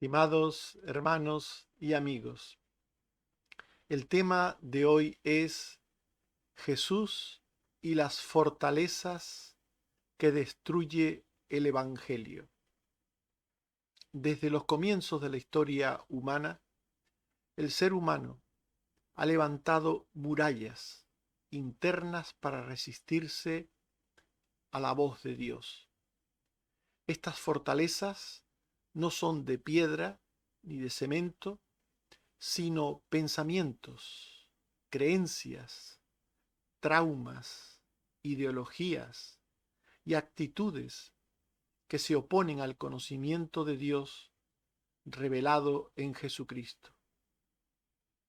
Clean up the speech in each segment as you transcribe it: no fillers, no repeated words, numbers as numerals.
Estimados hermanos y amigos, el tema de hoy es Jesús y las fortalezas que destruye el Evangelio. Desde los comienzos de la historia humana, el ser humano ha levantado murallas internas para resistirse a la voz de Dios. Estas fortalezas no son de piedra ni de cemento, sino pensamientos, creencias, traumas, ideologías y actitudes que se oponen al conocimiento de Dios revelado en Jesucristo.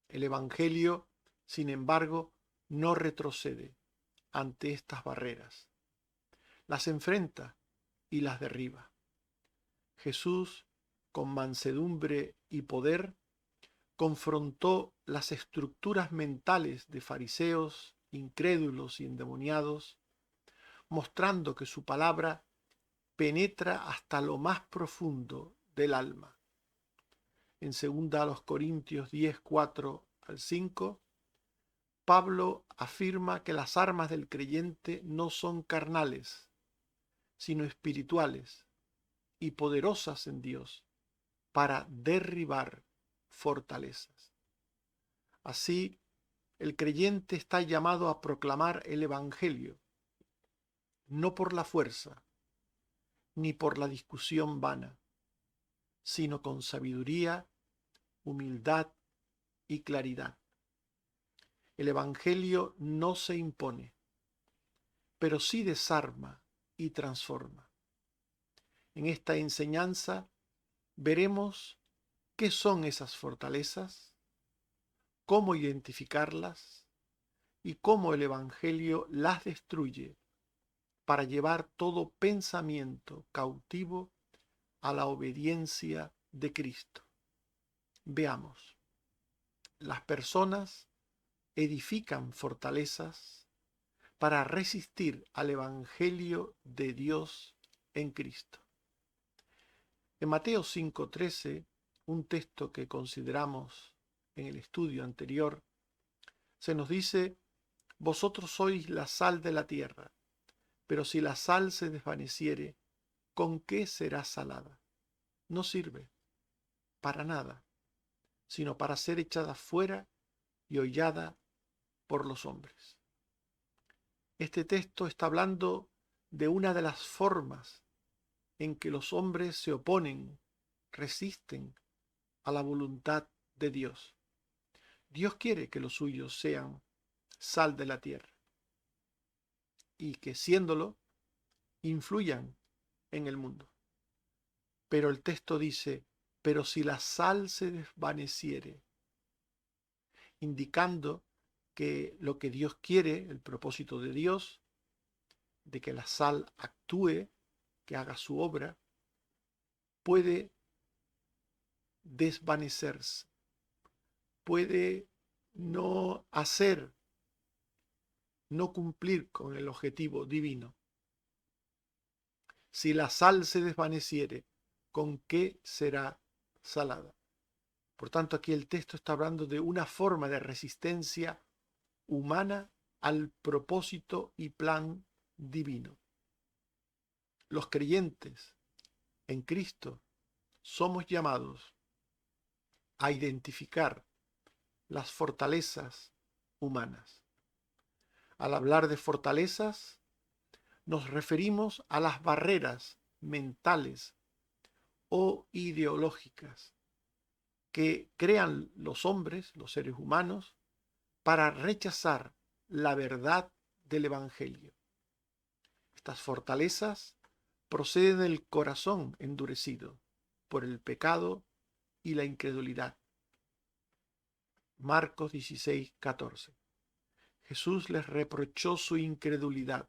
El Evangelio, sin embargo, no retrocede ante estas barreras, las enfrenta y las derriba. Jesús, con mansedumbre y poder, confrontó las estructuras mentales de fariseos, incrédulos y endemoniados, mostrando que su palabra penetra hasta lo más profundo del alma. En 2 Corintios 10, 4 al 5, Pablo afirma que las armas del creyente no son carnales, sino espirituales y poderosas en Dios para derribar fortalezas. Así, el creyente está llamado a proclamar el Evangelio, no por la fuerza, ni por la discusión vana, sino con sabiduría, humildad y claridad. El Evangelio no se impone, pero sí desarma y transforma. En esta enseñanza veremos qué son esas fortalezas, cómo identificarlas y cómo el Evangelio las destruye para llevar todo pensamiento cautivo a la obediencia de Cristo. Veamos, las personas edifican fortalezas para resistir al Evangelio de Dios en Cristo. En Mateo 5:13, un texto que consideramos en el estudio anterior, se nos dice: vosotros sois la sal de la tierra, pero si la sal se desvaneciere, ¿con qué será salada? No sirve para nada, sino para ser echada fuera y hollada por los hombres. Este texto está hablando de una de las formas en que los hombres se oponen, resisten a la voluntad de Dios. Dios quiere que los suyos sean sal de la tierra y que siéndolo, influyan en el mundo. Pero el texto dice, pero si la sal se desvaneciere, indicando que lo que Dios quiere, el propósito de Dios, de que la sal actúe, que haga su obra, puede desvanecerse, puede no hacer, no cumplir con el objetivo divino. Si la sal se desvaneciere, ¿con qué será salada? Por tanto, aquí el texto está hablando de una forma de resistencia humana al propósito y plan divino. Los creyentes en Cristo somos llamados a identificar las fortalezas humanas. Al hablar de fortalezas, nos referimos a las barreras mentales o ideológicas que crean los hombres, los seres humanos, para rechazar la verdad del Evangelio. Estas fortalezas proceden del corazón endurecido por el pecado y la incredulidad. Marcos 16:14. Jesús les reprochó su incredulidad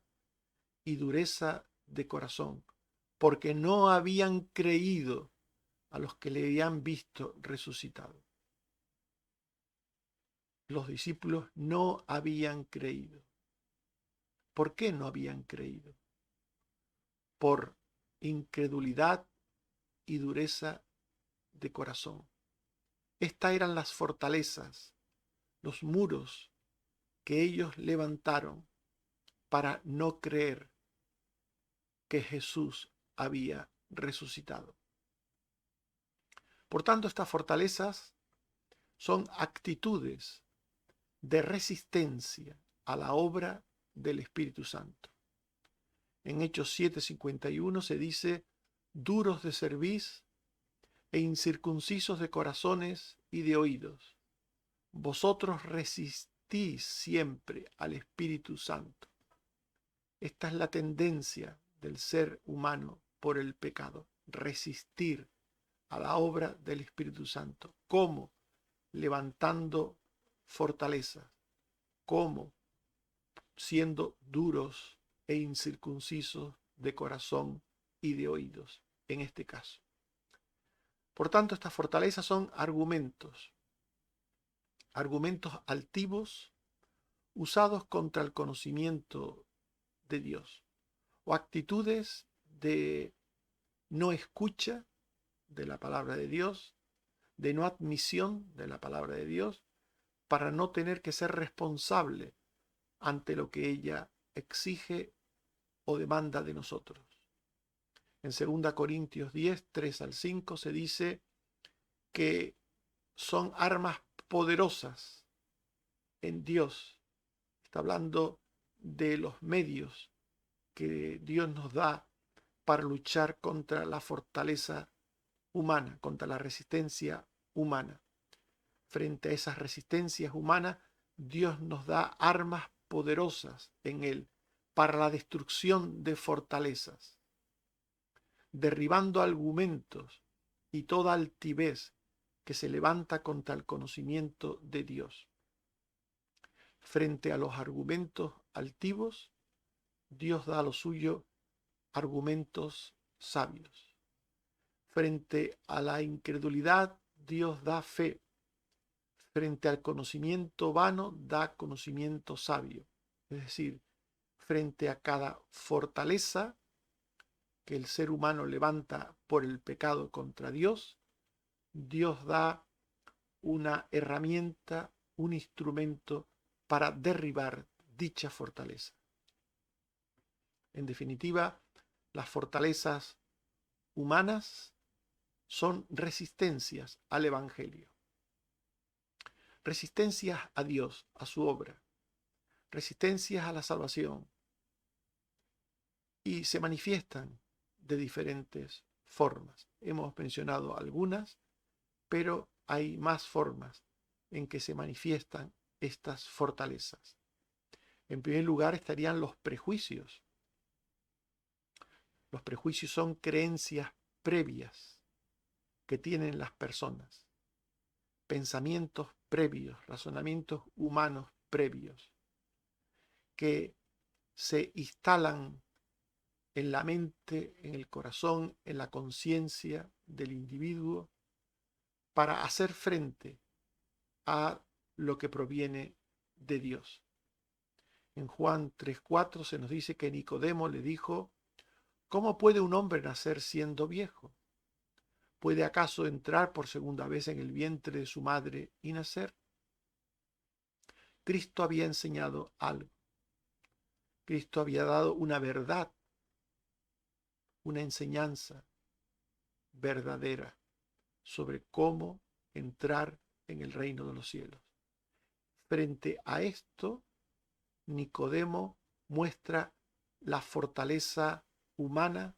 y dureza de corazón, porque no habían creído a los que le habían visto resucitado. Los discípulos no habían creído. ¿Por qué no habían creído? Por incredulidad y dureza de corazón. Estas eran las fortalezas, los muros que ellos levantaron para no creer que Jesús había resucitado. Por tanto, estas fortalezas son actitudes de resistencia a la obra del Espíritu Santo. En Hechos 7:51 se dice: duros de cerviz e incircuncisos de corazones y de oídos, vosotros resistís siempre al Espíritu Santo. Esta es la tendencia del ser humano por el pecado, resistir a la obra del Espíritu Santo. ¿Cómo? Levantando fortalezas. ¿Cómo? Siendo duros e incircuncisos de corazón y de oídos, en este caso. Por tanto, estas fortalezas son argumentos altivos usados contra el conocimiento de Dios, o actitudes de no escucha de la palabra de Dios, de no admisión de la palabra de Dios, para no tener que ser responsable ante lo que ella exige o demanda de nosotros. En 2 Corintios 10, 3 al 5 se dice que son armas poderosas en Dios. Está hablando de los medios que Dios nos da para luchar contra la fortaleza humana, contra la resistencia humana. Frente a esas resistencias humanas, Dios nos da armas poderosas en Él para la destrucción de fortalezas, derribando argumentos y toda altivez que se levanta contra el conocimiento de Dios. Frente a los argumentos altivos, Dios da a lo suyo argumentos sabios. Frente a la incredulidad, Dios da fe. Frente al conocimiento vano, da conocimiento sabio. Es decir, frente a cada fortaleza que el ser humano levanta por el pecado contra Dios, Dios da una herramienta, un instrumento para derribar dicha fortaleza. En definitiva, las fortalezas humanas son resistencias al Evangelio, resistencias a Dios, a su obra, resistencias a la salvación, y se manifiestan de diferentes formas. Hemos mencionado algunas, pero hay más formas en que se manifiestan estas fortalezas. En primer lugar estarían los prejuicios. Los prejuicios son creencias previas que tienen las personas, pensamientos previos, razonamientos humanos previos, que se instalan en la mente, en el corazón, en la conciencia del individuo para hacer frente a lo que proviene de Dios. En Juan 3:4 se nos dice que Nicodemo le dijo: ¿cómo puede un hombre nacer siendo viejo? ¿Puede acaso entrar por segunda vez en el vientre de su madre y nacer? Cristo había enseñado algo. Cristo había dado una verdad, una enseñanza verdadera sobre cómo entrar en el reino de los cielos. Frente a esto, Nicodemo muestra la fortaleza humana,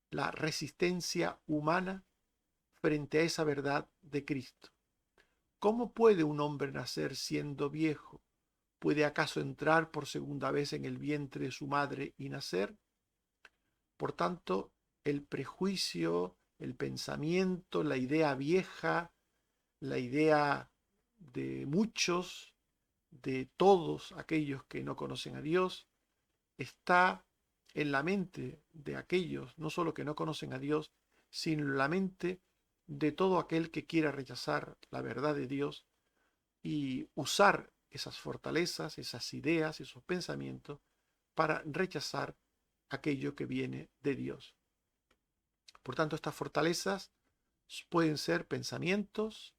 la resistencia humana frente a esa verdad de Cristo. ¿Cómo puede un hombre nacer siendo viejo? ¿Puede acaso entrar por segunda vez en el vientre de su madre y nacer? Por tanto, el prejuicio, el pensamiento, la idea vieja, la idea de muchos, de todos aquellos que no conocen a Dios, está en la mente de aquellos, no solo que no conocen a Dios, sino en la mente de todo aquel que quiera rechazar la verdad de Dios y usar esas fortalezas, esas ideas, esos pensamientos para rechazar aquello que viene de Dios. Por tanto, estas fortalezas Pueden ser pensamientos,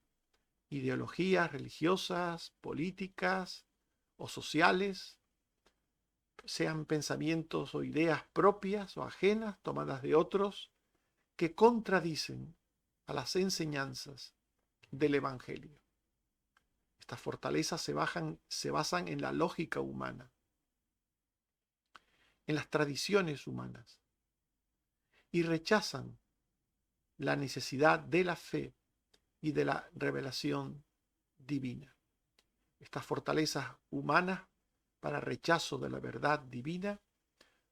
ideologías religiosas, políticas o sociales, sean pensamientos o ideas propias o ajenas, tomadas de otros, que contradicen a las enseñanzas del Evangelio. Estas fortalezas se basan en la lógica humana, en las tradiciones humanas, y rechazan la necesidad de la fe y de la revelación divina. Estas fortalezas humanas para rechazo de la verdad divina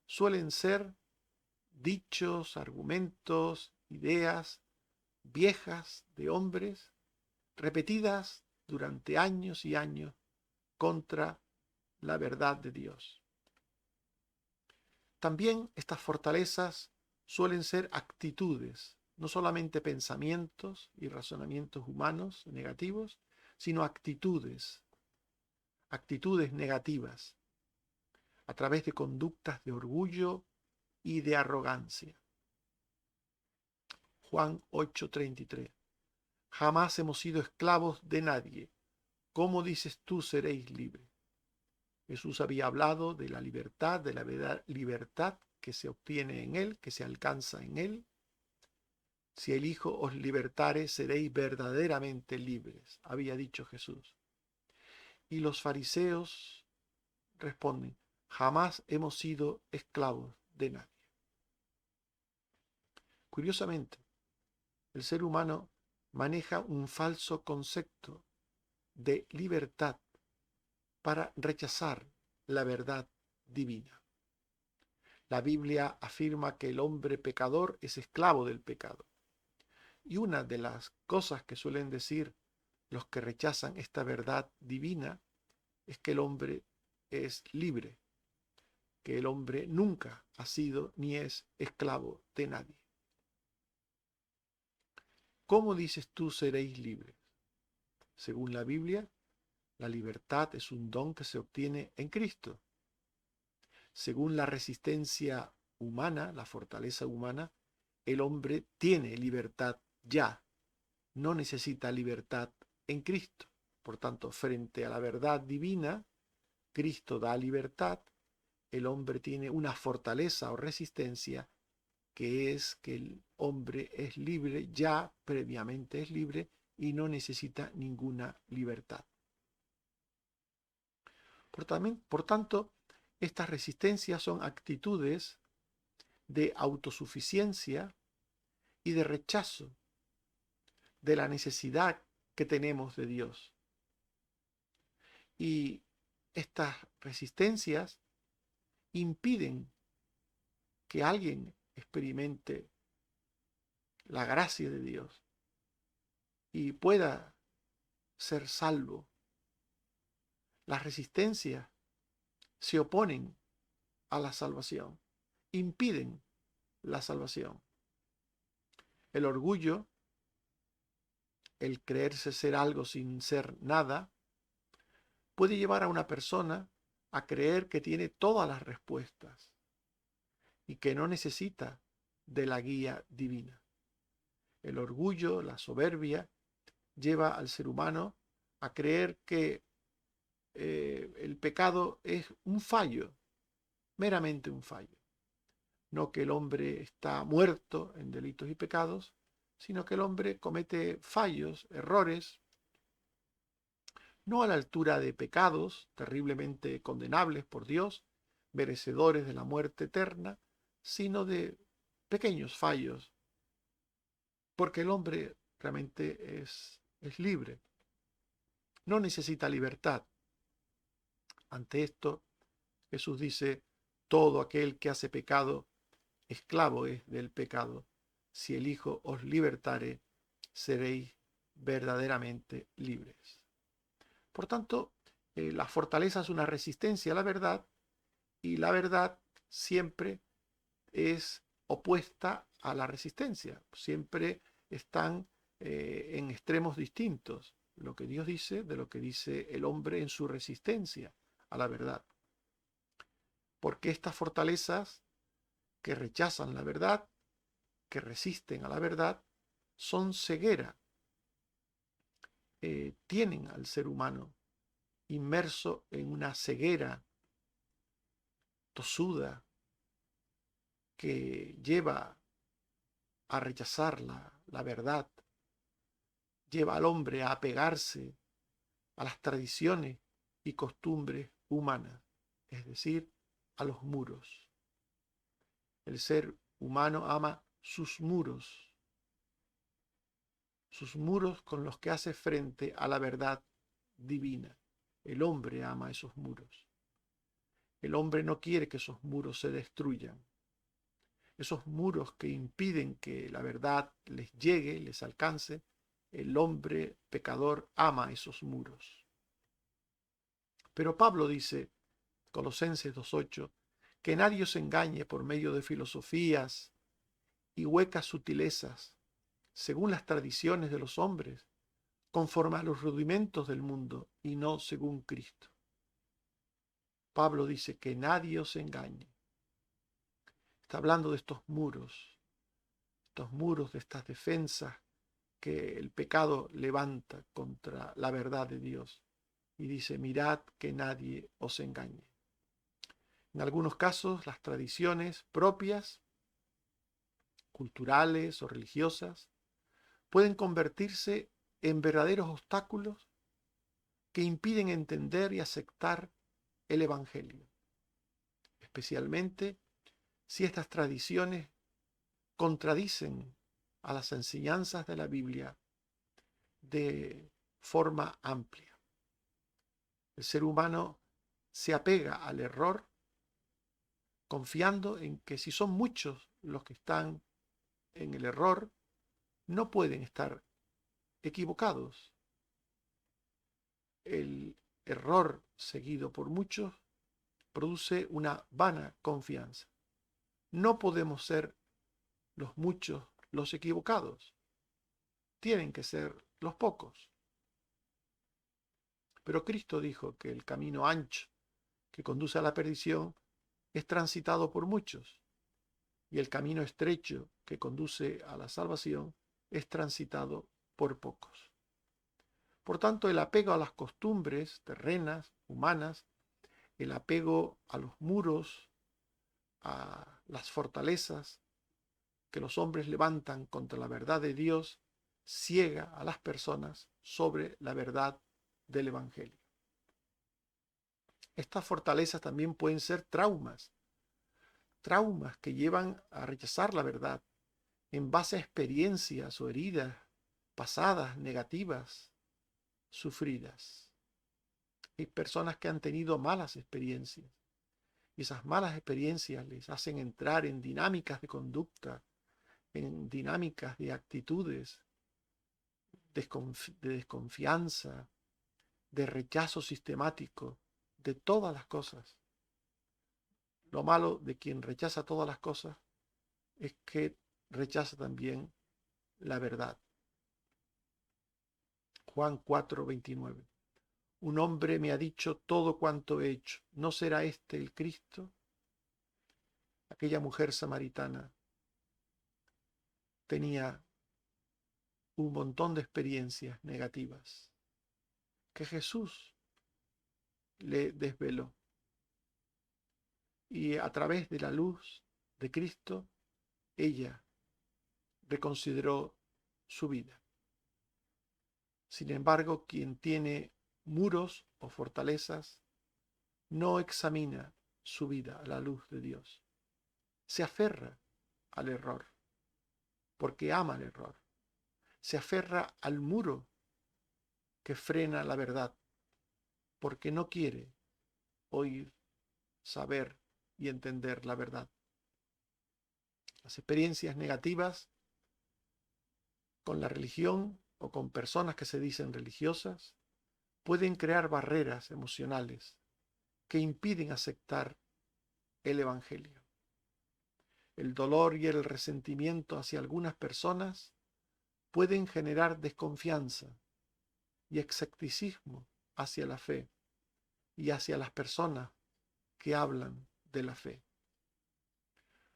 suelen ser dichos, argumentos, ideas viejas de hombres, repetidas durante años y años contra la verdad de Dios. También estas fortalezas suelen ser actitudes, no solamente pensamientos y razonamientos humanos negativos, sino actitudes negativas, a través de conductas de orgullo y de arrogancia. Juan 8:33. Jamás hemos sido esclavos de nadie. ¿Cómo dices tú seréis libres? Jesús había hablado de la libertad libertad que se obtiene en Él, que se alcanza en Él. Si el Hijo os libertare, seréis verdaderamente libres, había dicho Jesús. Y los fariseos responden, jamás hemos sido esclavos de nadie. Curiosamente, el ser humano maneja un falso concepto de libertad para rechazar la verdad divina. La Biblia afirma que el hombre pecador es esclavo del pecado. Y una de las cosas que suelen decir los que rechazan esta verdad divina es que el hombre es libre, que el hombre nunca ha sido ni es esclavo de nadie. ¿Cómo dices tú seréis libres? Según la Biblia, la libertad es un don que se obtiene en Cristo. Según la resistencia humana, la fortaleza humana, el hombre tiene libertad ya, no necesita libertad en Cristo. Por tanto, frente a la verdad divina, Cristo da libertad, el hombre tiene una fortaleza o resistencia que es que el hombre es libre, ya previamente es libre y no necesita ninguna libertad. Por tanto, estas resistencias son actitudes de autosuficiencia y de rechazo de la necesidad que tenemos de Dios. Y estas resistencias impiden que alguien experimente la gracia de Dios y pueda ser salvo. Las resistencias se oponen a la salvación, impiden la salvación. El orgullo, el creerse ser algo sin ser nada, puede llevar a una persona a creer que tiene todas las respuestas y que no necesita de la guía divina. El orgullo, la soberbia, lleva al ser humano a creer que el pecado es un fallo, meramente un fallo. No que el hombre está muerto en delitos y pecados, sino que el hombre comete fallos, errores, no a la altura de pecados terriblemente condenables por Dios, merecedores de la muerte eterna, sino de pequeños fallos, porque el hombre realmente es libre, no necesita libertad. Ante esto, Jesús dice, todo aquel que hace pecado, esclavo es del pecado. Si el Hijo os libertare, seréis verdaderamente libres. Por tanto, la fortaleza es una resistencia a la verdad y la verdad siempre es opuesta a la resistencia. Siempre están en extremos distintos. Lo que Dios dice de lo que dice el hombre en su resistencia a la verdad. Porque estas fortalezas que rechazan la verdad, que resisten a la verdad, son ceguera, tienen al ser humano inmerso en una ceguera tosuda que lleva a rechazar la verdad, lleva al hombre a apegarse a las tradiciones y costumbres humanas, es decir, a los muros. El ser humano ama sus muros con los que hace frente a la verdad divina. El hombre ama esos muros. El hombre no quiere que esos muros se destruyan. Esos muros que impiden que la verdad les llegue, les alcance, el hombre pecador ama esos muros. Pero Pablo dice, Colosenses 2:8, que nadie os engañe por medio de filosofías y huecas sutilezas, según las tradiciones de los hombres, conforme a los rudimentos del mundo y no según Cristo. Pablo dice que nadie os engañe. Está hablando de estos muros, de estas defensas que el pecado levanta contra la verdad de Dios. Y dice, mirad que nadie os engañe. En algunos casos, las tradiciones propias, culturales o religiosas, pueden convertirse en verdaderos obstáculos que impiden entender y aceptar el Evangelio, especialmente si estas tradiciones contradicen a las enseñanzas de la Biblia de forma amplia. El ser humano se apega al error confiando en que si son muchos los que están en el error, no pueden estar equivocados. El error seguido por muchos produce una vana confianza. No podemos ser los muchos los equivocados. Tienen que ser los pocos. Pero Cristo dijo que el camino ancho que conduce a la perdición es transitado por muchos y el camino estrecho que conduce a la salvación es transitado por pocos. Por tanto, el apego a las costumbres terrenas, humanas, el apego a los muros, a las fortalezas que los hombres levantan contra la verdad de Dios, ciega a las personas sobre la verdad del Evangelio. Estas fortalezas también pueden ser traumas que llevan a rechazar la verdad en base a experiencias o heridas pasadas, negativas, sufridas. Hay personas que han tenido malas experiencias y esas malas experiencias les hacen entrar en dinámicas de conducta, en dinámicas de actitudes, de desconfianza, de rechazo sistemático de todas las cosas. Lo malo de quien rechaza todas las cosas es que rechaza también la verdad. Juan 4:29. Un hombre me ha dicho todo cuanto he hecho. ¿No será este el Cristo? Aquella mujer samaritana tenía un montón de experiencias negativas que Jesús le desveló. Y a través de la luz de Cristo, ella reconsideró su vida. Sin embargo, quien tiene muros o fortalezas no examina su vida a la luz de Dios. Se aferra al error porque ama el error. Se aferra al muro que frena la verdad porque no quiere oír, saber y entender la verdad. Las experiencias negativas con la religión o con personas que se dicen religiosas pueden crear barreras emocionales que impiden aceptar el Evangelio. El dolor y el resentimiento hacia algunas personas pueden generar desconfianza y escepticismo hacia la fe y hacia las personas que hablan de la fe.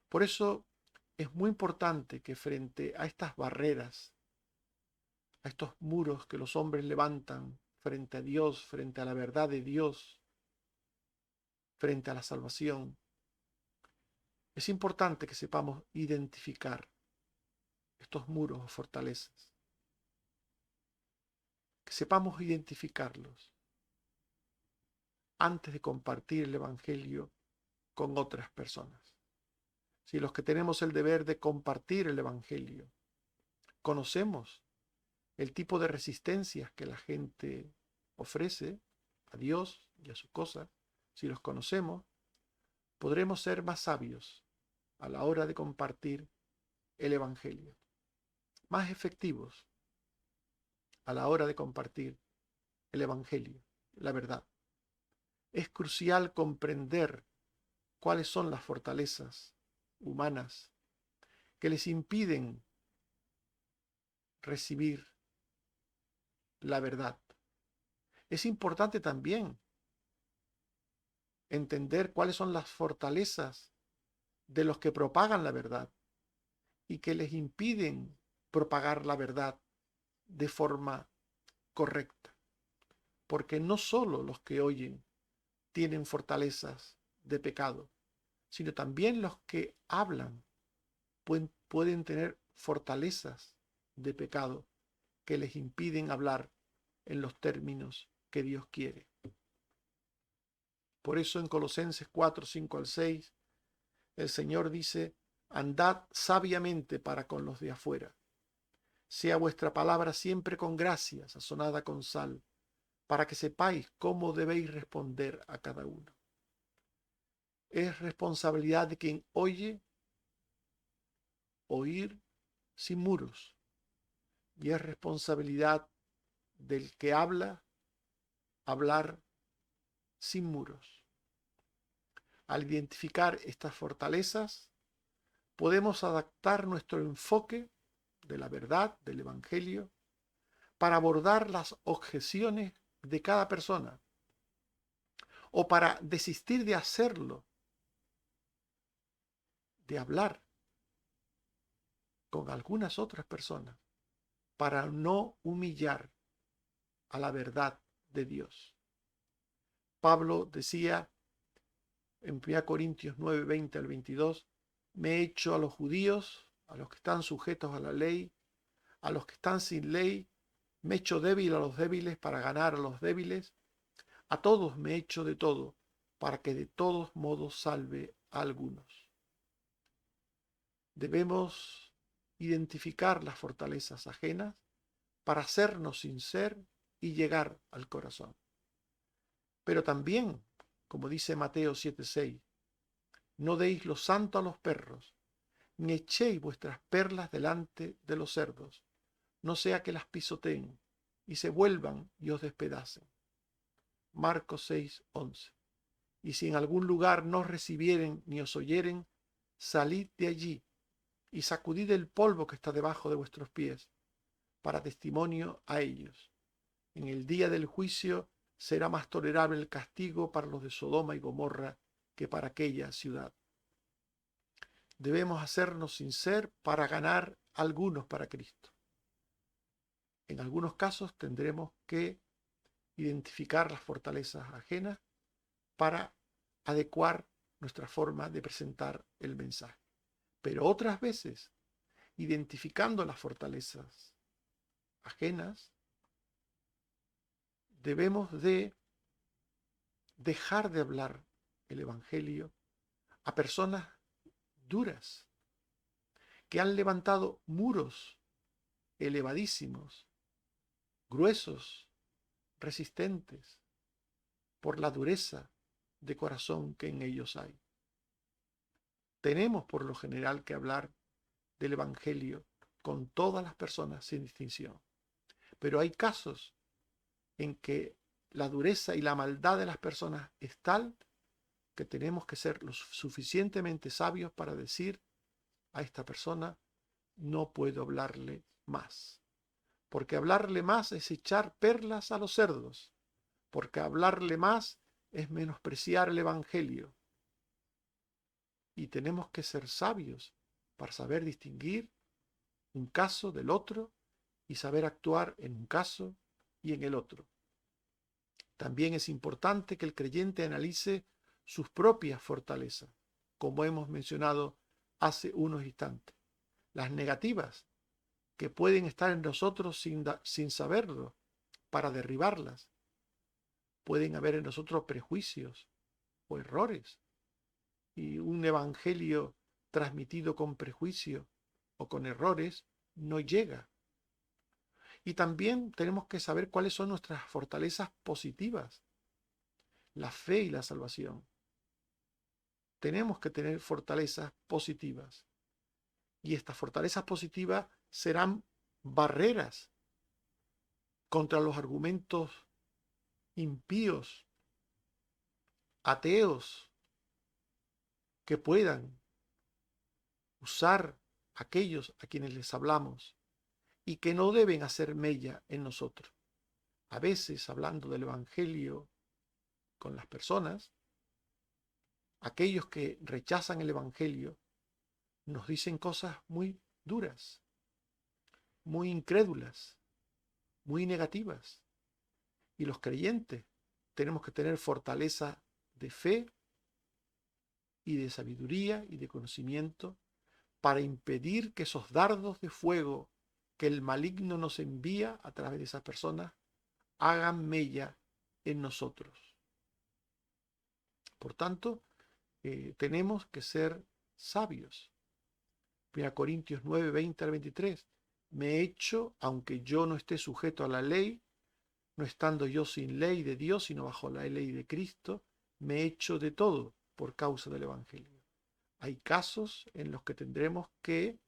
Por eso es muy importante que frente a estas barreras a estos muros que los hombres levantan frente a Dios, frente a la verdad de Dios, frente a la salvación. Es importante que sepamos identificar estos muros o fortalezas, que sepamos identificarlos antes de compartir el Evangelio con otras personas. Si los que tenemos el deber de compartir el Evangelio conocemos el tipo de resistencias que la gente ofrece a Dios y a sus cosas, si los conocemos, podremos ser más sabios a la hora de compartir el Evangelio, más efectivos a la hora de compartir el Evangelio, la verdad. Es crucial comprender cuáles son las fortalezas humanas que les impiden recibir la verdad. Es importante también entender cuáles son las fortalezas de los que propagan la verdad y que les impiden propagar la verdad de forma correcta. Porque no solo los que oyen tienen fortalezas de pecado, sino también los que hablan pueden tener fortalezas de pecado que les impiden hablar en los términos que Dios quiere. Por eso en Colosenses 4, 5 al 6, el Señor dice: andad sabiamente para con los de afuera. Sea vuestra palabra siempre con gracia, sazonada con sal, para que sepáis cómo debéis responder a cada uno. Es responsabilidad de quien oye oír sin muros, y es responsabilidad del que habla hablar sin muros. Al identificar estas fortalezas, podemos adaptar nuestro enfoque de la verdad, del Evangelio, para abordar las objeciones de cada persona o para desistir de hacerlo, de hablar con algunas otras personas, para no humillar a la verdad de Dios. Pablo decía en 1 Corintios 9, 20 al 22, me he hecho a los judíos, a los que están sujetos a la ley, a los que están sin ley, me he hecho débil a los débiles para ganar a los débiles, a todos me he hecho de todo, para que de todos modos salve a algunos. Debemos identificar las fortalezas ajenas para hacernos sinceros y llegar al corazón. Pero también, como dice Mateo 7:6, no deis lo santo a los perros, ni echéis vuestras perlas delante de los cerdos, no sea que las pisoteen y se vuelvan y os despedacen. Marcos 6:11. Y si en algún lugar no os recibieren ni os oyeren, salid de allí y sacudid el polvo que está debajo de vuestros pies, para testimonio a ellos. En el día del juicio será más tolerable el castigo para los de Sodoma y Gomorra que para aquella ciudad. Debemos hacernos sinceros para ganar algunos para Cristo. En algunos casos tendremos que identificar las fortalezas ajenas para adecuar nuestra forma de presentar el mensaje. Pero otras veces, identificando las fortalezas ajenas, debemos de dejar de hablar el Evangelio a personas duras que han levantado muros elevadísimos, gruesos, resistentes, por la dureza de corazón que en ellos hay. Tenemos por lo general que hablar del Evangelio con todas las personas sin distinción. Pero hay casos en que la dureza y la maldad de las personas es tal que tenemos que ser lo suficientemente sabios para decir a esta persona: no puedo hablarle más. Porque hablarle más es echar perlas a los cerdos. Porque hablarle más es menospreciar el Evangelio. Y tenemos que ser sabios para saber distinguir un caso del otro y saber actuar en un caso y en el otro. También es importante que el creyente analice sus propias fortalezas, como hemos mencionado hace unos instantes. Las negativas que pueden estar en nosotros sin saberlo, para derribarlas. Pueden haber en nosotros prejuicios o errores. Y un evangelio transmitido con prejuicio o con errores no llega. Y también tenemos que saber cuáles son nuestras fortalezas positivas, la fe y la salvación. Tenemos que tener fortalezas positivas. Y estas fortalezas positivas serán barreras contra los argumentos impíos, ateos, que puedan usar aquellos a quienes les hablamos y que no deben hacer mella en nosotros. A veces, hablando del Evangelio con las personas, aquellos que rechazan el Evangelio nos dicen cosas muy duras, muy incrédulas, muy negativas. Y los creyentes tenemos que tener fortaleza de fe y de sabiduría y de conocimiento para impedir que esos dardos de fuego que el maligno nos envía a través de esas personas hagan mella en nosotros. Por tanto, tenemos que ser sabios. 1 Corintios 9, 20 al 23. Me he hecho, aunque yo no esté sujeto a la ley, no estando yo sin ley de Dios, sino bajo la ley de Cristo, me he hecho de todo por causa del Evangelio. Hay casos en los que tendremos que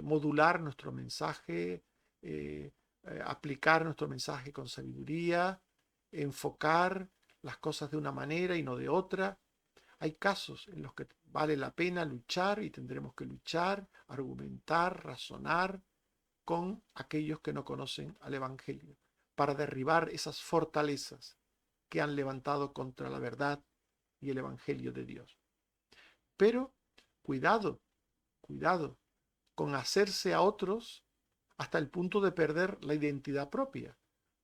modular nuestro mensaje, aplicar nuestro mensaje con sabiduría, enfocar las cosas de una manera y no de otra. Hay casos en los que vale la pena luchar y tendremos que luchar, argumentar, razonar con aquellos que no conocen al Evangelio, para derribar esas fortalezas que han levantado contra la verdad y el Evangelio de Dios. Pero cuidado, cuidado con hacerse a otros hasta el punto de perder la identidad propia,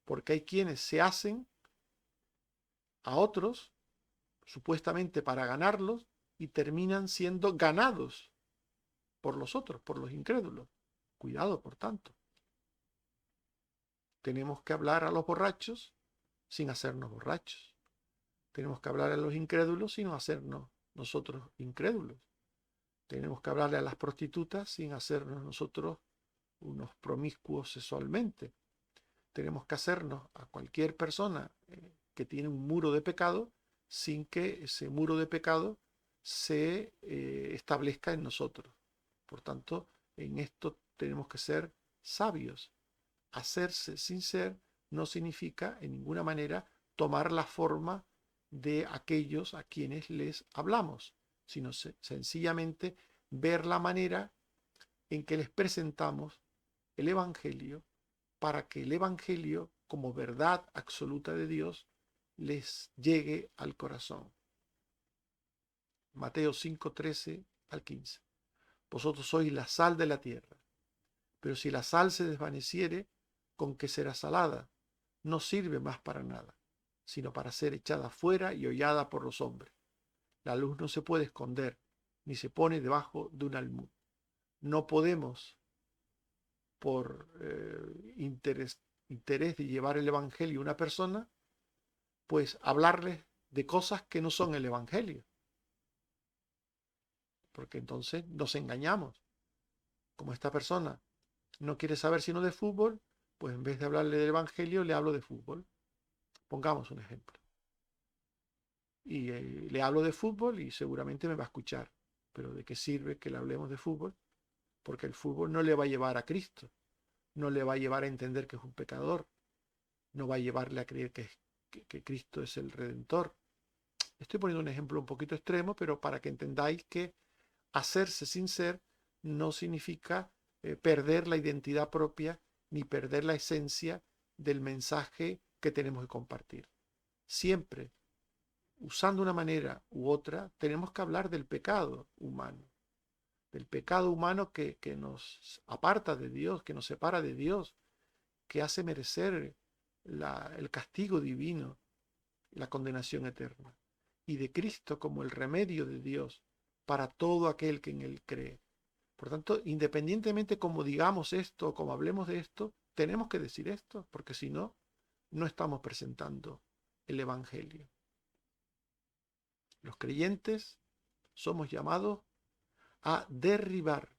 porque hay quienes se hacen a otros supuestamente para ganarlos y terminan siendo ganados por los otros, por los incrédulos. Cuidado, por tanto. Tenemos que hablar a los borrachos sin hacernos borrachos. Tenemos que hablar a los incrédulos sin hacernos nosotros incrédulos. Tenemos que hablarle a las prostitutas sin hacernos nosotros unos promiscuos sexualmente. Tenemos que hacernos a cualquier persona que tiene un muro de pecado sin que ese muro de pecado se establezca en nosotros. Por tanto, en esto tenemos que ser sabios. Hacerse sin ser no significa en ninguna manera tomar la forma de aquellos a quienes les hablamos, sino sencillamente ver la manera en que les presentamos el Evangelio para que el Evangelio, como verdad absoluta de Dios, les llegue al corazón. Mateo 5, 13 al 15. Vosotros sois la sal de la tierra, pero si la sal se desvaneciere, ¿con qué será salada? No sirve más para nada, sino para ser echada fuera y hollada por los hombres. La luz no se puede esconder, ni se pone debajo de un almud. No podemos, por interés de llevar el Evangelio a una persona, pues hablarles de cosas que no son el Evangelio. Porque entonces nos engañamos. Como esta persona no quiere saber sino de fútbol, pues en vez de hablarle del Evangelio, le hablo de fútbol. Pongamos un ejemplo. Y le hablo de fútbol y seguramente me va a escuchar. Pero ¿de qué sirve que le hablemos de fútbol? Porque el fútbol no le va a llevar a Cristo. No le va a llevar a entender que es un pecador. No va a llevarle a creer que Cristo es el Redentor. Estoy poniendo un ejemplo un poquito extremo, pero para que entendáis que hacerse sin ser no significa perder la identidad propia ni perder la esencia del mensaje que tenemos que compartir. Siempre, usando una manera u otra, tenemos que hablar del pecado humano. del pecado humano que nos aparta de Dios, que nos separa de Dios, que hace merecer el castigo divino, la condenación eterna, y de Cristo como el remedio de Dios para todo aquel que en Él cree. Por tanto, independientemente como digamos esto, como hablemos de esto, tenemos que decir esto, porque si no, no estamos presentando el Evangelio. Los creyentes somos llamados a derribar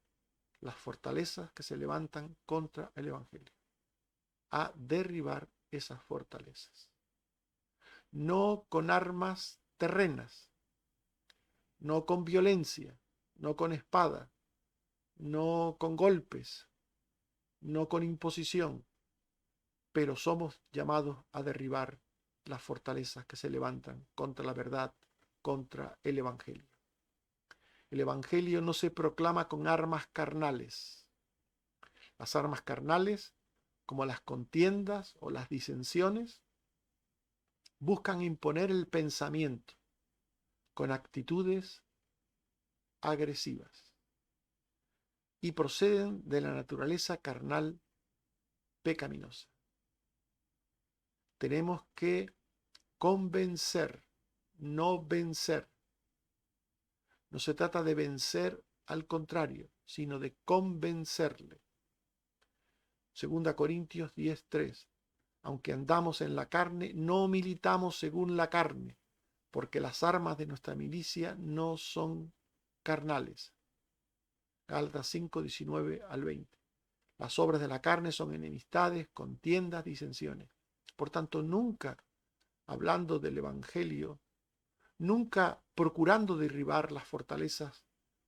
las fortalezas que se levantan contra el Evangelio, a derribar esas fortalezas. No con armas terrenas, no con violencia, no con espada, no con golpes, no con imposición, pero somos llamados a derribar las fortalezas que se levantan contra la verdad, contra el Evangelio. El Evangelio no se proclama con armas carnales. Las armas carnales, como las contiendas o las disensiones, buscan imponer el pensamiento con actitudes agresivas y proceden de la naturaleza carnal pecaminosa. Tenemos que convencer, no vencer. No se trata de vencer al contrario, sino de convencerle. 2 Corintios 10:3. Aunque andamos en la carne, no militamos según la carne, porque las armas de nuestra milicia no son carnales. Gálatas 5:19-20. Las obras de la carne son enemistades, contiendas, disensiones. Por tanto, nunca, hablando del Evangelio, nunca procurando derribar las fortalezas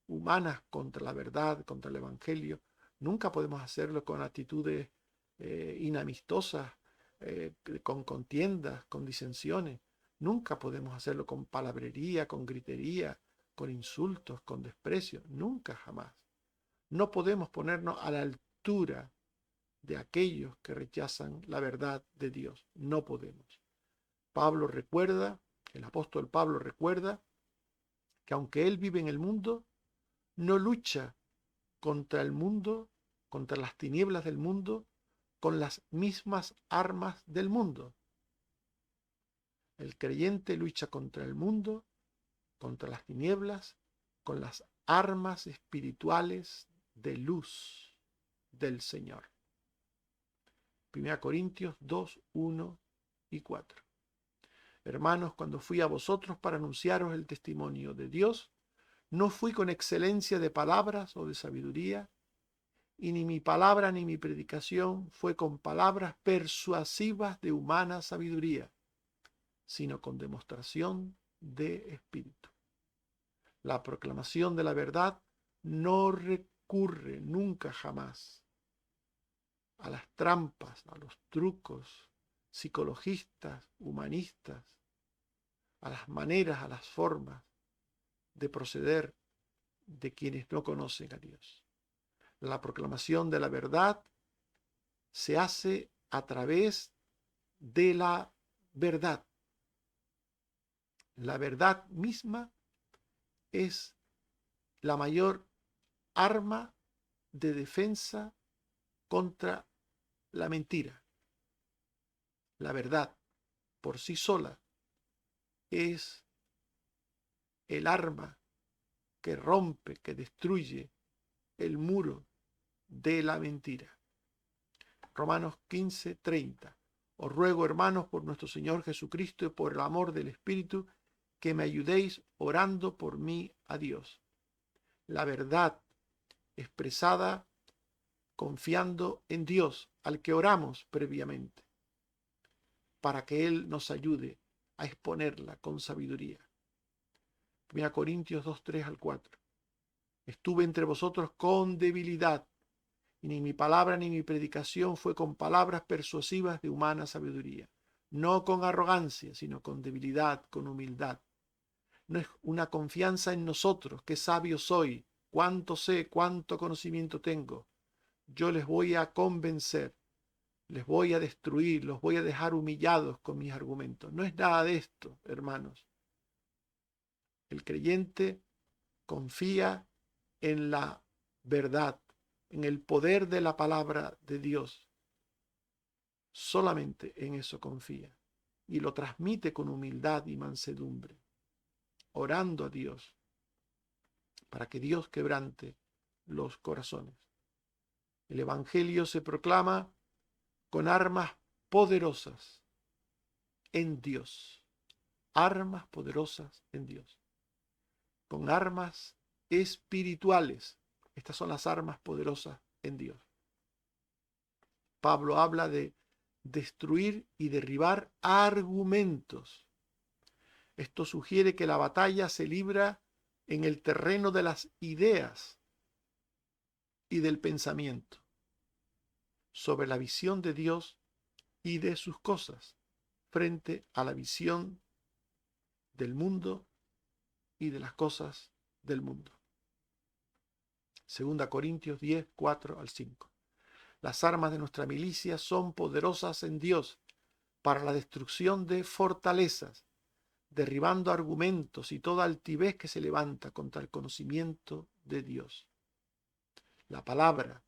humanas contra la verdad, contra el Evangelio, nunca podemos hacerlo con actitudes inamistosas, con contiendas, con disensiones. Nunca podemos hacerlo con palabrería, con gritería, con insultos, con desprecio. Nunca, jamás. No podemos ponernos a la altura de aquellos que rechazan la verdad de Dios. No podemos. Pablo recuerda, el apóstol Pablo recuerda, que aunque él vive en el mundo, no lucha contra el mundo, contra las tinieblas del mundo, con las mismas armas del mundo. El creyente lucha contra el mundo, contra las tinieblas, con las armas espirituales de luz del Señor. 1 Corintios 2, 1 y 4. Hermanos, cuando fui a vosotros para anunciaros el testimonio de Dios, no fui con excelencia de palabras o de sabiduría, y ni mi palabra ni mi predicación fue con palabras persuasivas de humana sabiduría, sino con demostración de espíritu. La proclamación de la verdad no recurre nunca jamás a las trampas, a los trucos psicologistas, humanistas, a las maneras, a las formas de proceder de quienes no conocen a Dios. La proclamación de la verdad se hace a través de la verdad. La verdad misma es la mayor arma de defensa contra la mentira. La verdad por sí sola es el arma que rompe, que destruye el muro de la mentira. Romanos 15:30. Os ruego, hermanos, por nuestro Señor Jesucristo y por el amor del Espíritu, que me ayudéis orando por mí a Dios. La verdad expresada confiando en Dios, al que oramos previamente, para que Él nos ayude a exponerla con sabiduría. 1 Corintios 2:3-4. Estuve entre vosotros con debilidad, y ni mi palabra ni mi predicación fue con palabras persuasivas de humana sabiduría, no con arrogancia, sino con debilidad, con humildad. No es una confianza en nosotros, qué sabio soy, cuánto sé, cuánto conocimiento tengo. Yo les voy a convencer, les voy a destruir, los voy a dejar humillados con mis argumentos. No es nada de esto, hermanos. El creyente confía en la verdad, en el poder de la palabra de Dios, solamente en eso confía y lo transmite con humildad y mansedumbre, orando a Dios para que Dios quebrante los corazones. El Evangelio se proclama con armas poderosas en Dios, armas poderosas en Dios, con armas espirituales. Estas son las armas poderosas en Dios. Pablo habla de destruir y derribar argumentos. Esto sugiere que la batalla se libra en el terreno de las ideas y del pensamiento, sobre la visión de Dios y de sus cosas, frente a la visión del mundo y de las cosas del mundo. 2 Corintios 10, 4 al 5. Las armas de nuestra milicia son poderosas en Dios para la destrucción de fortalezas, derribando argumentos y toda altivez que se levanta contra el conocimiento de Dios. La palabra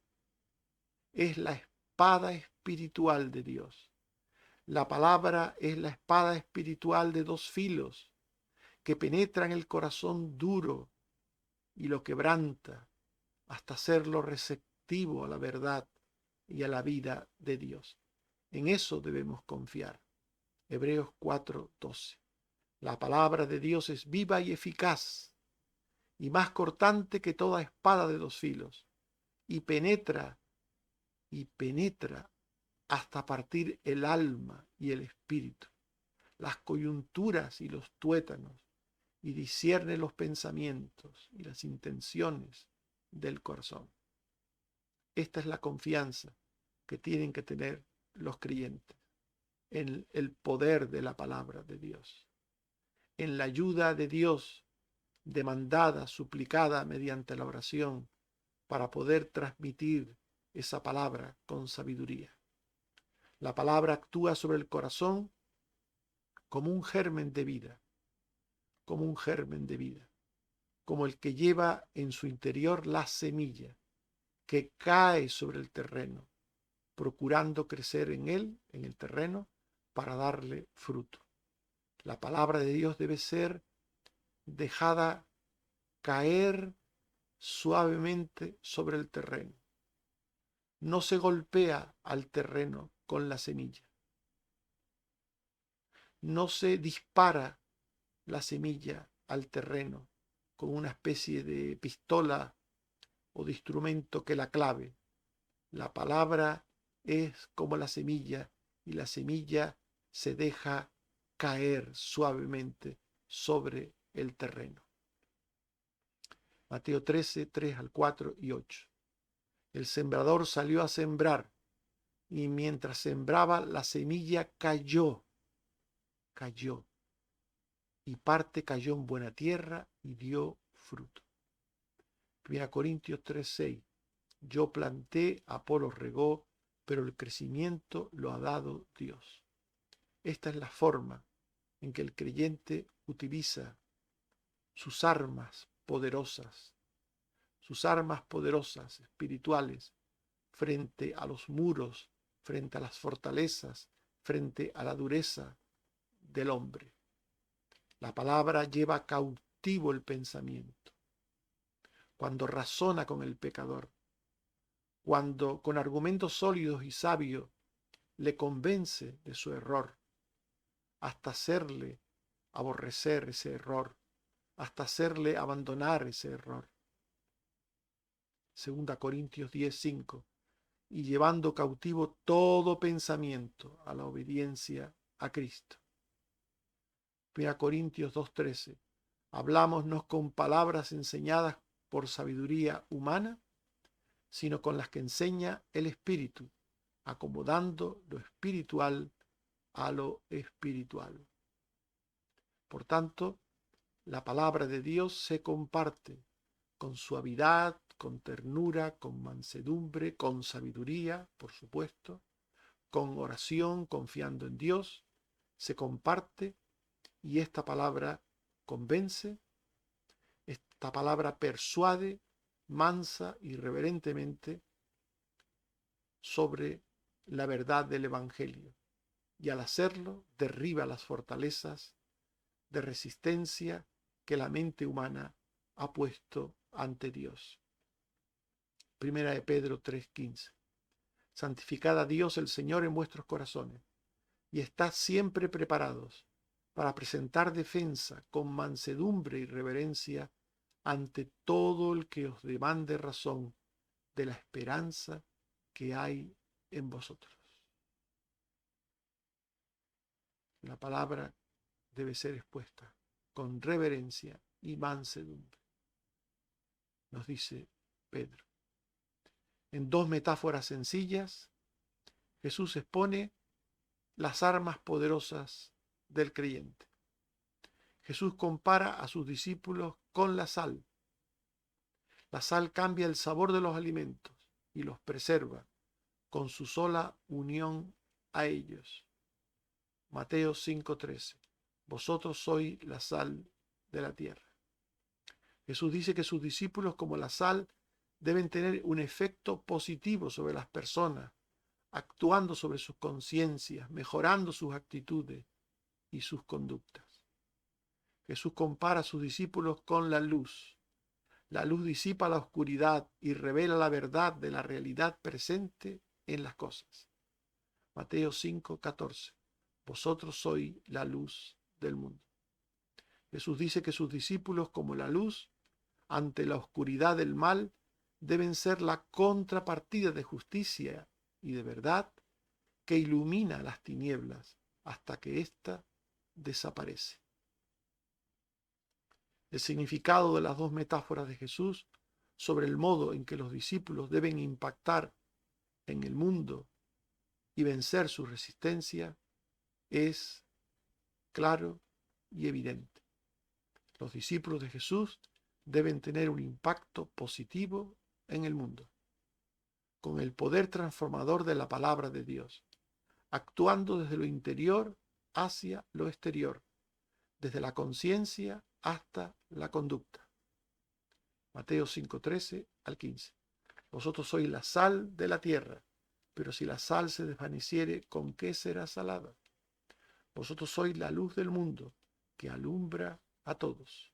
es la espada espiritual de Dios. La palabra es la espada espiritual de dos filos que penetra en el corazón duro y lo quebranta hasta hacerlo receptivo a la verdad y a la vida de Dios. En eso debemos confiar. Hebreos 4:12. La palabra de Dios es viva y eficaz y más cortante que toda espada de dos filos y penetra hasta partir el alma y el espíritu, las coyunturas y los tuétanos, y discierne los pensamientos y las intenciones del corazón. Esta es la confianza que tienen que tener los creyentes en el poder de la palabra de Dios, en la ayuda de Dios demandada, suplicada mediante la oración para poder transmitir esa palabra con sabiduría. La palabra actúa sobre el corazón como un germen de vida, como un germen de vida, como el que lleva en su interior la semilla que cae sobre el terreno, procurando crecer en él, en el terreno, para darle fruto. La palabra de Dios debe ser dejada caer suavemente sobre el terreno. No se golpea al terreno con la semilla. No se dispara la semilla al terreno con una especie de pistola o de instrumento que la clave. La palabra es como la semilla y la semilla se deja caer suavemente sobre el terreno. Mateo 13, 3 al 4 y 8. El sembrador salió a sembrar y mientras sembraba la semilla cayó y parte cayó en buena tierra y dio fruto. 1 Corintios 3, 6. Yo planté, Apolos regó, pero el crecimiento lo ha dado Dios. Esta es la forma en que el creyente utiliza sus armas poderosas espirituales, frente a los muros, frente a las fortalezas, frente a la dureza del hombre. La palabra lleva cautivo el pensamiento. Cuando razona con el pecador, cuando con argumentos sólidos y sabios le convence de su error, hasta hacerle aborrecer ese error, hasta hacerle abandonar ese error. 2 Corintios 10:5. Y llevando cautivo todo pensamiento a la obediencia a Cristo. 1 Corintios 2:13. Hablamos no con palabras enseñadas por sabiduría humana, sino con las que enseña el Espíritu, acomodando lo espiritual a lo espiritual. Por tanto, la palabra de Dios se comparte con suavidad, con ternura, con mansedumbre, con sabiduría, por supuesto, con oración, confiando en Dios, se comparte y esta palabra convence, esta palabra persuade, mansa y reverentemente sobre la verdad del Evangelio, y al hacerlo derriba las fortalezas de resistencia que la mente humana ha puesto ante Dios. Primera de Pedro 3:15. Santificad a Dios el Señor en vuestros corazones, y estad siempre preparados para presentar defensa con mansedumbre y reverencia ante todo el que os demande razón de la esperanza que hay en vosotros. La palabra debe ser expuesta con reverencia y mansedumbre, nos dice Pedro. En dos metáforas sencillas, Jesús expone las armas poderosas del creyente. Jesús compara a sus discípulos con la sal. La sal cambia el sabor de los alimentos y los preserva con su sola unión a ellos. Mateo 5:13. Vosotros sois la sal de la tierra. Jesús dice que sus discípulos, como la sal, deben tener un efecto positivo sobre las personas, actuando sobre sus conciencias, mejorando sus actitudes y sus conductas. Jesús compara a sus discípulos con la luz. La luz disipa la oscuridad y revela la verdad de la realidad presente en las cosas. Mateo 5:14. Vosotros sois la luz del mundo. Jesús dice que sus discípulos, como la luz, ante la oscuridad del mal, deben ser la contrapartida de justicia y de verdad que ilumina las tinieblas hasta que ésta desaparece. El significado de las dos metáforas de Jesús sobre el modo en que los discípulos deben impactar en el mundo y vencer su resistencia es claro y evidente. Los discípulos de Jesús deben tener un impacto positivo en el mundo, con el poder transformador de la palabra de Dios, actuando desde lo interior hacia lo exterior, desde la conciencia hasta la conducta. Mateo 5:13 al 15. Vosotros sois la sal de la tierra, pero si la sal se desvaneciere, ¿con qué será salada? Vosotros sois la luz del mundo, que alumbra a todos.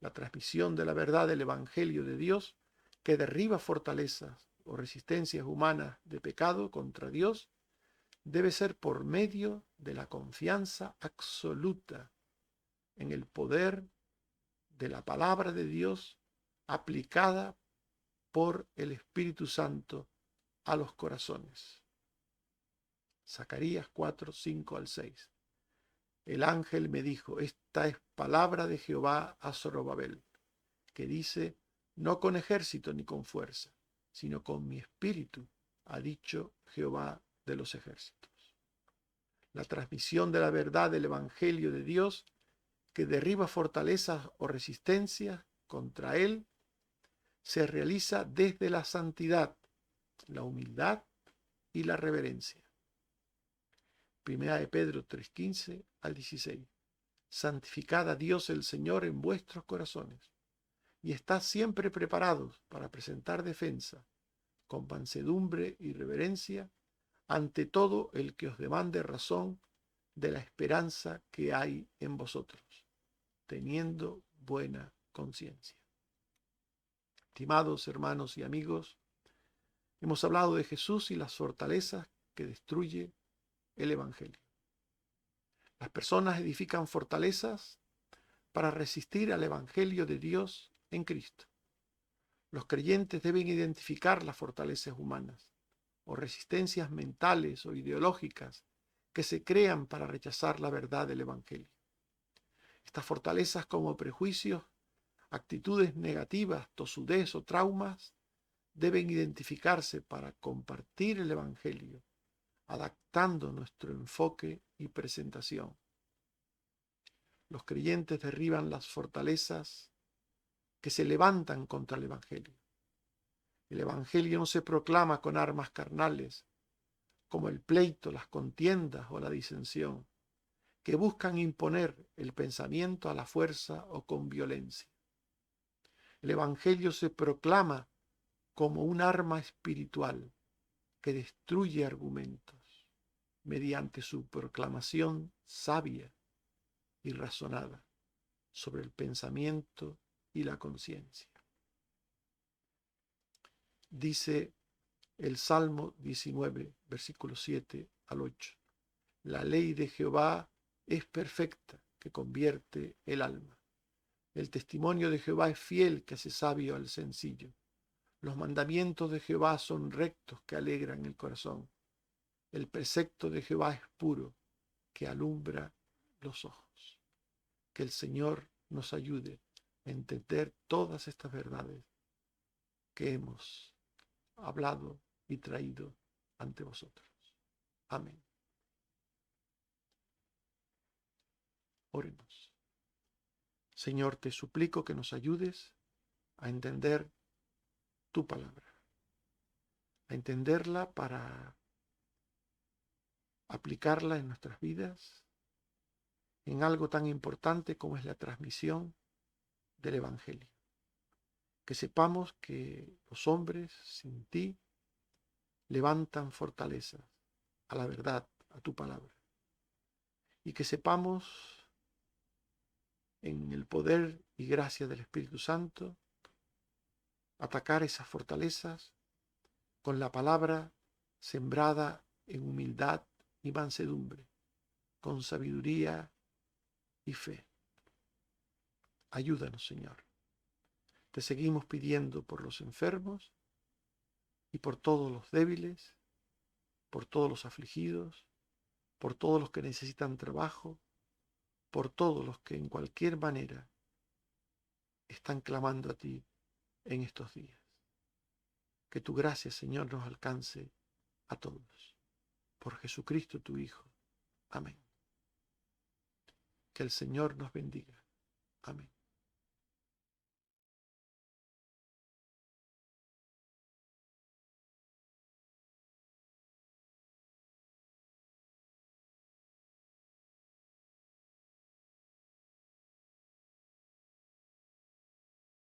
La transmisión de la verdad del Evangelio de Dios, que derriba fortalezas o resistencias humanas de pecado contra Dios, debe ser por medio de la confianza absoluta en el poder de la palabra de Dios aplicada por el Espíritu Santo a los corazones. Zacarías 4:5 al 6. El ángel me dijo, esta es palabra de Jehová a Zorobabel, que dice, no con ejército ni con fuerza, sino con mi espíritu, ha dicho Jehová de los ejércitos. La transmisión de la verdad del Evangelio de Dios, que derriba fortalezas o resistencias contra él, se realiza desde la santidad, la humildad y la reverencia. Primera de Pedro 3:15 al 16. Santificad a Dios el Señor en vuestros corazones, y estad siempre preparados para presentar defensa, con mansedumbre y reverencia, ante todo el que os demande razón de la esperanza que hay en vosotros, teniendo buena conciencia. Estimados hermanos y amigos, hemos hablado de Jesús y las fortalezas que destruye el Evangelio. Las personas edifican fortalezas para resistir al Evangelio de Dios en Cristo. Los creyentes deben identificar las fortalezas humanas o resistencias mentales o ideológicas que se crean para rechazar la verdad del Evangelio. Estas fortalezas, como prejuicios, actitudes negativas, tosudez o traumas, deben identificarse para compartir el Evangelio, adaptando nuestro enfoque y presentación. Los creyentes derriban las fortalezas que se levantan contra el Evangelio. El Evangelio no se proclama con armas carnales, como el pleito, las contiendas o la disensión, que buscan imponer el pensamiento a la fuerza o con violencia. El Evangelio se proclama como un arma espiritual que destruye argumentos mediante su proclamación sabia y razonada sobre el pensamiento y la conciencia. Dice el Salmo 19, versículos 7 al 8. La ley de Jehová es perfecta, que convierte el alma. El testimonio de Jehová es fiel, que hace sabio al sencillo. Los mandamientos de Jehová son rectos, que alegran el corazón. El precepto de Jehová es puro, que alumbra los ojos. Que el Señor nos ayude a entender todas estas verdades que hemos hablado y traído ante vosotros. Amén. Oremos. Señor, te suplico que nos ayudes a entender tu palabra, a entenderla para aplicarla en nuestras vidas, en algo tan importante como es la transmisión del Evangelio. Que sepamos que los hombres sin ti levantan fortalezas a la verdad, a tu palabra. Y que sepamos, en el poder y gracia del Espíritu Santo, atacar esas fortalezas con la palabra sembrada en humildad y mansedumbre, con sabiduría y fe. Ayúdanos, Señor. Te seguimos pidiendo por los enfermos y por todos los débiles, por todos los afligidos, por todos los que necesitan trabajo, por todos los que en cualquier manera están clamando a ti en estos días. Que tu gracia, Señor, nos alcance a todos. Por Jesucristo tu Hijo. Amén. Que el Señor nos bendiga. Amén.